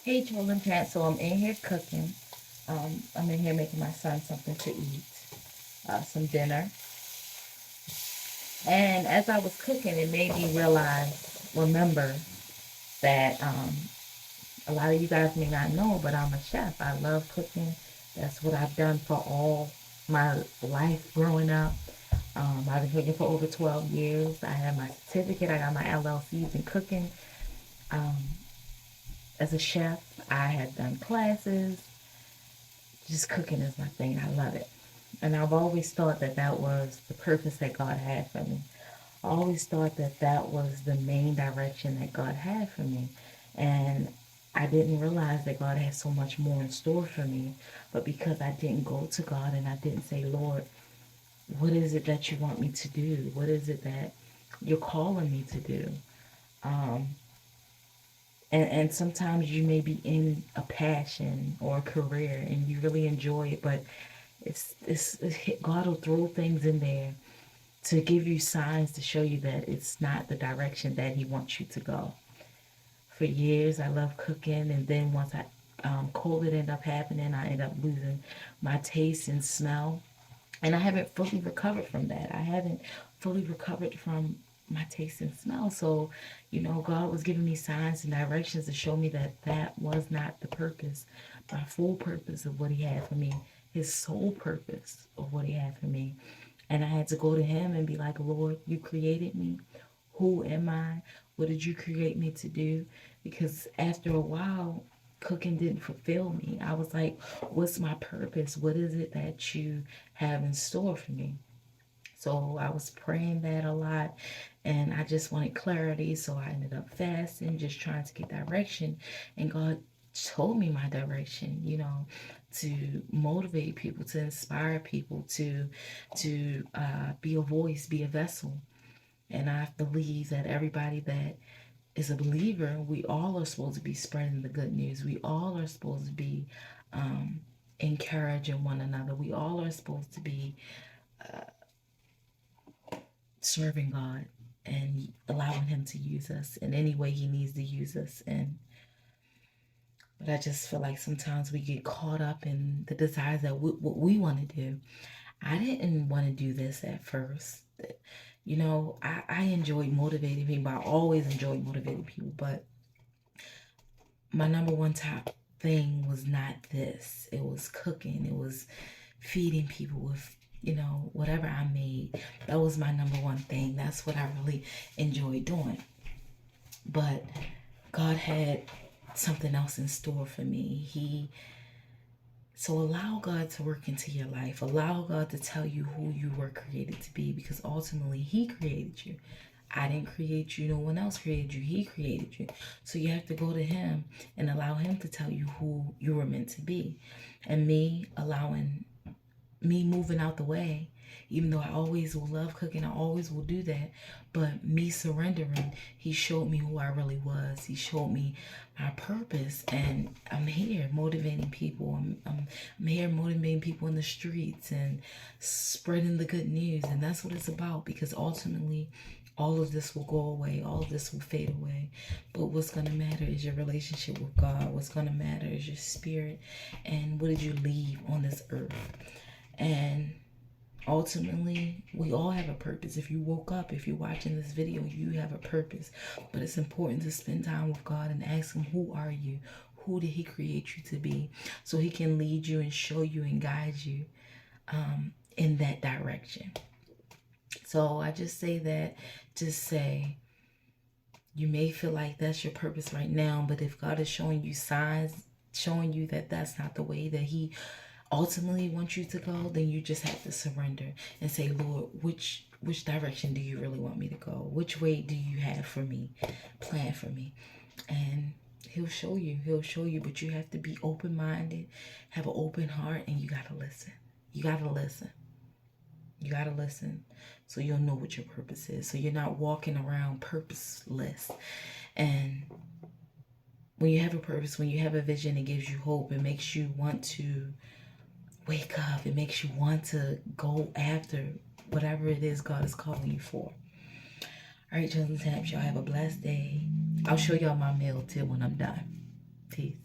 Hey, Children Chat. So I'm in here cooking. I'm in here making my son something to eat, some dinner. And as I was cooking, it made me remember that a lot of you guys may not know, but I'm a chef. I love cooking. That's what I've done for all my life growing up. I've been cooking for over 12 years. I have my certificate. I got my LLCs in cooking. Um, as a chef, I have done classes. Just cooking is my thing. I love it. And I've always thought that that was the purpose that God had for me. I always thought that that was the main direction that God had for me. And I didn't realize that God had so much more in store for me. But because I didn't go to God and I didn't say, Lord, what is it that you want me to do? What is it that you're calling me to do? Um, and sometimes you may be in a passion or a career and you really enjoy it, but God will throw things in there to give you signs to show you that it's not the direction that He wants you to go. For years, I loved cooking, and then once COVID ended up happening, I ended up losing my taste and smell, and I haven't fully recovered from that. I haven't fully recovered from my taste and smell. So, God was giving me signs and directions to show me that that was not the purpose, my full purpose of what He had for me, His sole purpose of what He had for me. And I had to go to Him and be like, Lord, you created me. Who am I? What did you create me to do? Because after a while, cooking didn't fulfill me. I was like, what's my purpose? What is it that you have in store for me? So I was praying that a lot and I just wanted clarity. So I ended up fasting, just trying to get direction. And God told me my direction, to motivate people, to inspire people, to be a voice, be a vessel. And I believe that everybody that is a believer, we all are supposed to be spreading the good news. We all are supposed to be um, encouraging one another. We all are supposed to be serving God and allowing Him to use us in any way He needs to use us. And but I just feel like sometimes we get caught up in the desires that what we want to do. I didn't want to do this at first. I enjoy motivating people. I always enjoy motivating people, but my number one top thing was not this. It was cooking. It was feeding people with, whatever I made. That was my number one thing. That's what I really enjoyed doing. But God had something else in store for me. So allow God to work into your life. Allow God to tell you who you were created to be, because ultimately He created you. I didn't create you. No one else created you. He created you. So you have to go to Him and allow Him to tell you who you were meant to be. And me moving out the way, even though I always will love cooking, I always will do that. But me surrendering, He showed me who I really was. He showed me my purpose. And I'm here motivating people. I'm here motivating people in the streets and spreading the good news. And that's what it's about, because ultimately, all of this will go away. All of this will fade away. But what's going to matter is your relationship with God. What's going to matter is your spirit. And what did you leave on this earth? And ultimately, we all have a purpose. If you woke up, if you're watching this video, you have a purpose. But it's important to spend time with God and ask Him, who are you? Who did He create you to be? So He can lead you and show you and guide you in that direction. So I just say that, just say, you may feel like that's your purpose right now, but if God is showing you signs, showing you that that's not the way that He ultimately wants you to go, then you just have to surrender and say, Lord, which direction do you really want me to go? Which way do you have for me, plan for me? And He'll show you, but you have to be open-minded, have an open heart, and you got to listen. You got to listen. You got to listen so you'll know what your purpose is. So you're not walking around purposeless. And when you have a purpose, when you have a vision, it gives you hope. It makes you want to wake up. It makes you want to go after whatever it is God is calling you for. All right, Children's Taps, y'all have a blessed day. I'll show y'all my meal too when I'm done. Peace.